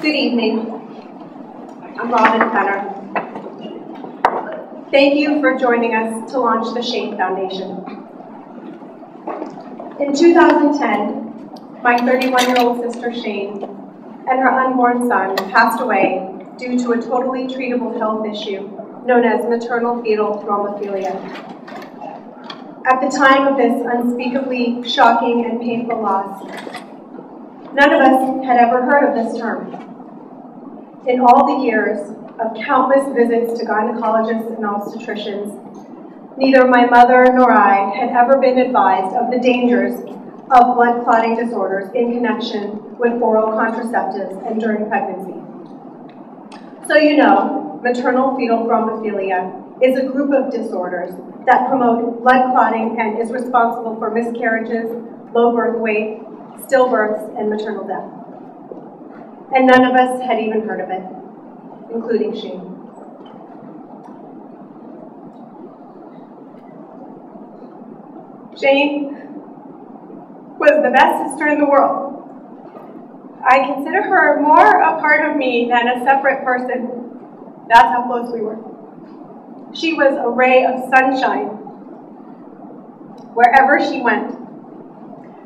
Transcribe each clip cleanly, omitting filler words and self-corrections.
Good evening. I'm Robyn Fener. Thank you for joining us to launch the Shane Foundation. In 2010, my 31-year-old sister Shane and her unborn son passed away due to a totally treatable health issue known as maternal fetal thrombophilia. At the time of this unspeakably shocking and painful loss, none of us had ever heard of this term. In all the years of countless visits to gynecologists and obstetricians, neither my mother nor I had ever been advised of the dangers of blood clotting disorders in connection with oral contraceptives and during pregnancy. So you know, maternal fetal thrombophilia is a group of disorders that promote blood clotting and is responsible for miscarriages, low birth weight, stillbirths, and maternal death. And none of us had even heard of it, including Shane. Shane was the best sister in the world. I consider her more a part of me than a separate person. That's how close we were. She was a ray of sunshine wherever she went,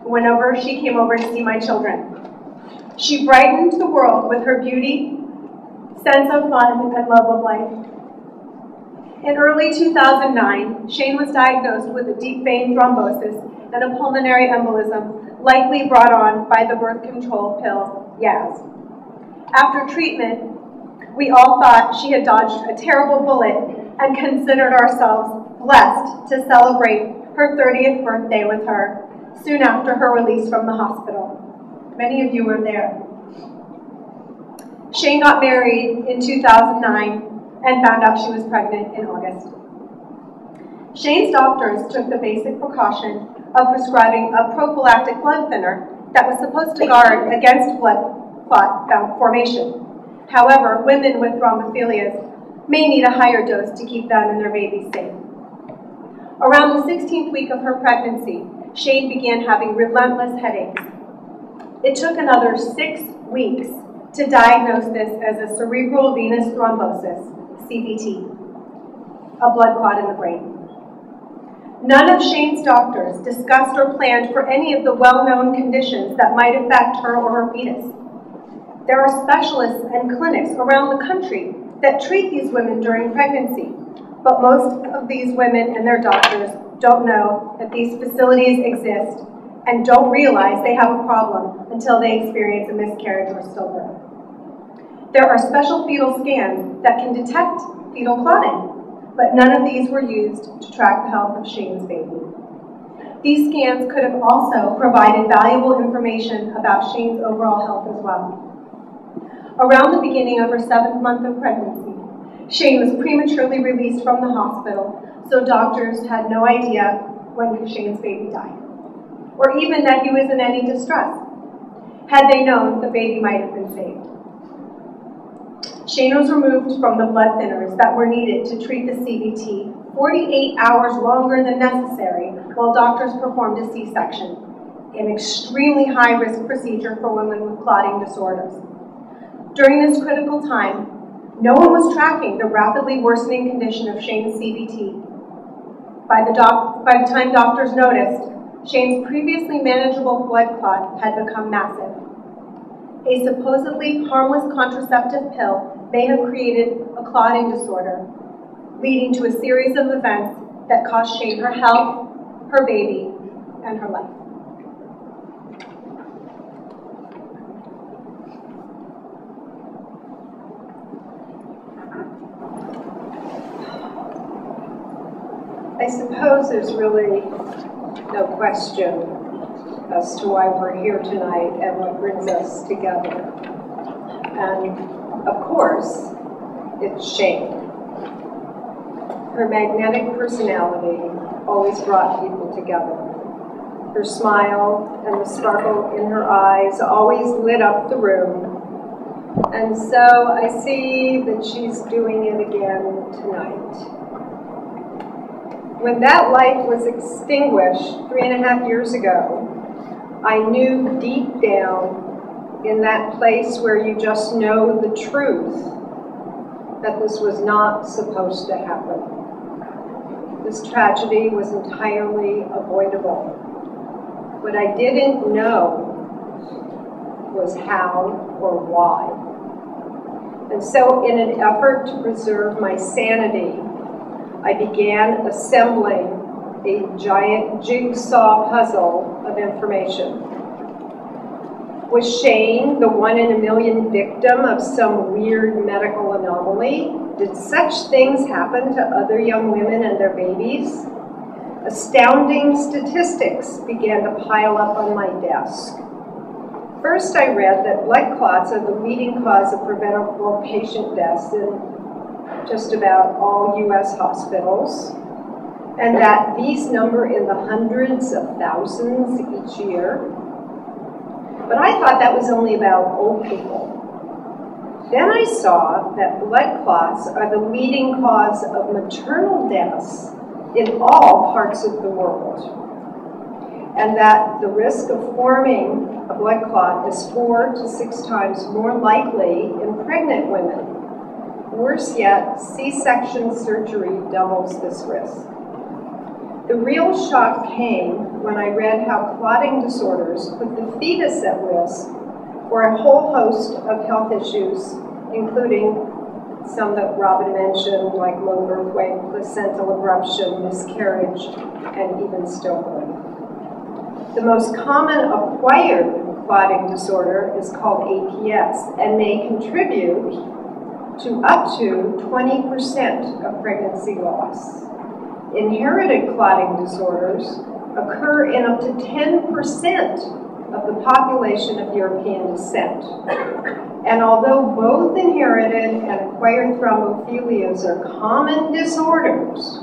whenever she came over to see my children. She brightened the world with her beauty, sense of fun, and love of life. In early 2009, Shane was diagnosed with a deep vein thrombosis and a pulmonary embolism, likely brought on by the birth control pill, Yaz. After treatment, we all thought she had dodged a terrible bullet and considered ourselves blessed to celebrate her 30th birthday with her soon after her release from the hospital. Many of you were there. Shane got married in 2009 and found out she was pregnant in August. Shane's doctors took the basic precaution of prescribing a prophylactic blood thinner that was supposed to guard against blood clot formation. However, women with thrombophilias may need a higher dose to keep them and their babies safe. Around the 16th week of her pregnancy, Shane began having relentless headaches. It took another 6 weeks to diagnose this as a cerebral venous thrombosis, CVT, a blood clot in the brain. None of Shane's doctors discussed or planned for any of the well-known conditions that might affect her or her fetus. There are specialists and clinics around the country that treat these women during pregnancy, but most of these women and their doctors don't know that these facilities exist and don't realize they have a problem until they experience a miscarriage or stillbirth. There are special fetal scans that can detect fetal clotting, but none of these were used to track the health of Shane's baby. These scans could have also provided valuable information about Shane's overall health as well. Around the beginning of her 7th month of pregnancy, Shane was prematurely released from the hospital, so doctors had no idea when Shane's baby died, or even that he was in any distress. Had they known, the baby might have been saved. Shane was removed from the blood thinners that were needed to treat the CVT 48 hours longer than necessary while doctors performed a C-section, an extremely high-risk procedure for women with clotting disorders. During this critical time, no one was tracking the rapidly worsening condition of Shane's CVT. By the time doctors noticed, Shane's previously manageable blood clot had become massive. A supposedly harmless contraceptive pill may have created a clotting disorder, leading to a series of events that cost Shane her health, her baby, and her life. I suppose there's really no question as to why we're here tonight and what brings us together. And of course, it's Shane. Her magnetic personality always brought people together. Her smile and the sparkle in her eyes always lit up the room. And so I see that she's doing it again tonight. When that light was extinguished 3.5 years ago, I knew deep down in that place where you just know the truth that this was not supposed to happen. This tragedy was entirely avoidable. What I didn't know was how or why. And so in an effort to preserve my sanity, I began assembling a giant jigsaw puzzle of information. Was Shane the 1 in a million victim of some weird medical anomaly? Did such things happen to other young women and their babies? Astounding statistics began to pile up on my desk. First, I read that blood clots are the leading cause of preventable patient deaths in just about all U.S. hospitals, and that these number in the hundreds of thousands each year. But I thought that was only about old people. Then I saw that blood clots are the leading cause of maternal deaths in all parts of the world, and that the risk of forming a blood clot is 4 to 6 times more likely in pregnant women. Worse yet, C-section surgery doubles this risk. The real shock came when I read how clotting disorders put the fetus at risk for a whole host of health issues, including some that Robyn mentioned, like low birth weight, placental abruption, miscarriage, and even stillbirth. The most common acquired clotting disorder is called APS and may contribute to up to 20% of pregnancy loss. Inherited clotting disorders occur in up to 10% of the population of European descent. And although both inherited and acquired thrombophilias are common disorders,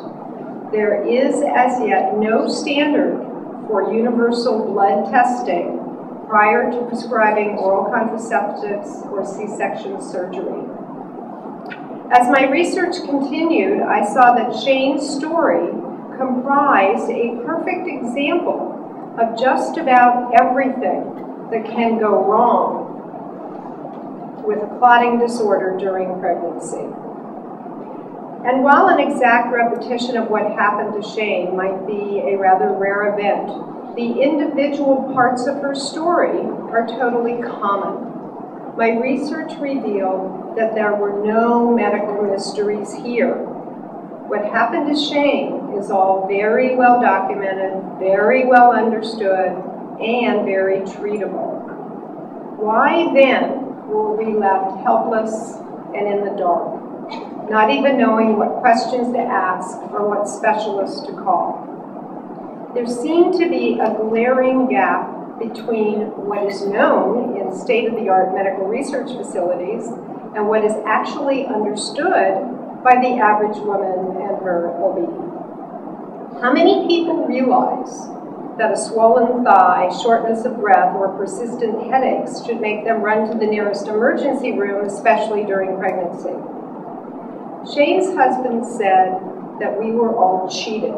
there is as yet no standard for universal blood testing prior to prescribing oral contraceptives or C-section surgery. As my research continued, I saw that Shane's story comprised a perfect example of just about everything that can go wrong with a clotting disorder during pregnancy. And while an exact repetition of what happened to Shane might be a rather rare event, the individual parts of her story are totally common. My research revealed that there were no medical mysteries here. What happened to Shane is all very well documented, very well understood, and very treatable. Why then were we left helpless and in the dark, not even knowing what questions to ask or what specialists to call? There seemed to be a glaring gap between what is known in state-of-the-art medical research facilities and what is actually understood by the average woman and her OB. How many people realize that a swollen thigh, shortness of breath, or persistent headaches should make them run to the nearest emergency room, especially during pregnancy? Shane's husband said that we were all cheated,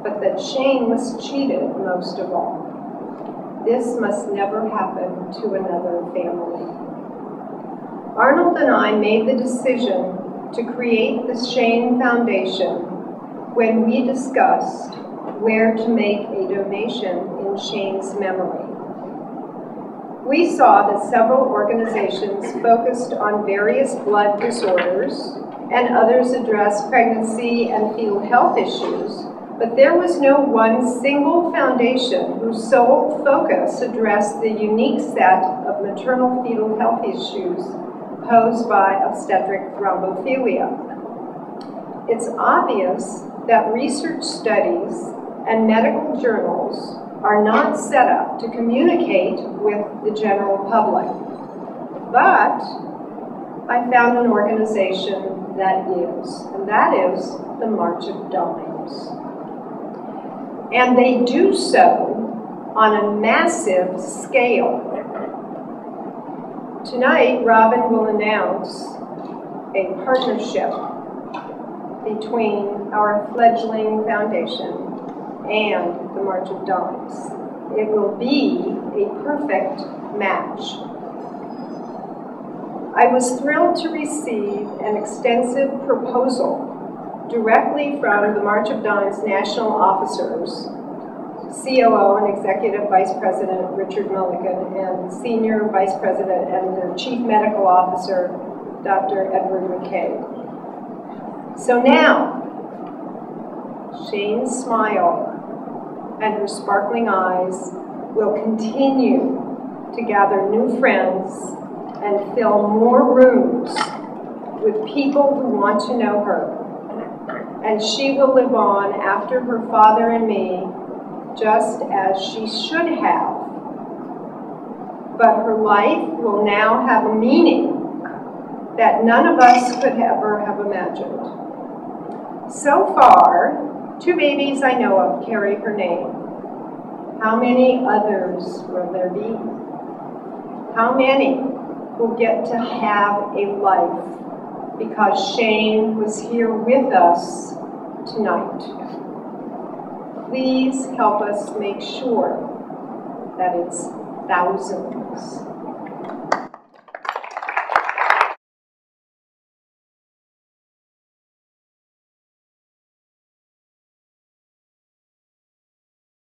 but that Shane was cheated most of all. This must never happen to another family. Arnold and I made the decision to create the Shane Foundation when we discussed where to make a donation in Shane's memory. We saw that several organizations focused on various blood disorders and others addressed pregnancy and fetal health issues, but there was no one single foundation whose sole focus addressed the unique set of maternal fetal health issues posed by obstetric thrombophilia. It's obvious that research studies and medical journals are not set up to communicate with the general public. But I found an organization that is, and that is the March of Dimes. And they do so on a massive scale. Tonight, Robyn will announce a partnership between our fledgling foundation and the March of Dimes. It will be a perfect match. I was thrilled to receive an extensive proposal directly from the March of Dimes national officers, COO and Executive Vice President Richard Mulligan, and Senior Vice President and the Chief Medical Officer, Dr. Edward McKay. So now, Shane's smile and her sparkling eyes will continue to gather new friends and fill more rooms with people who want to know her. And she will live on after her father and me, just as she should have. But her life will now have a meaning that none of us could ever have imagined. So far, 2 babies I know of carry her name. How many others will there be? How many will get to have a life because Shane was here with us tonight? Please help us make sure that it's thousands.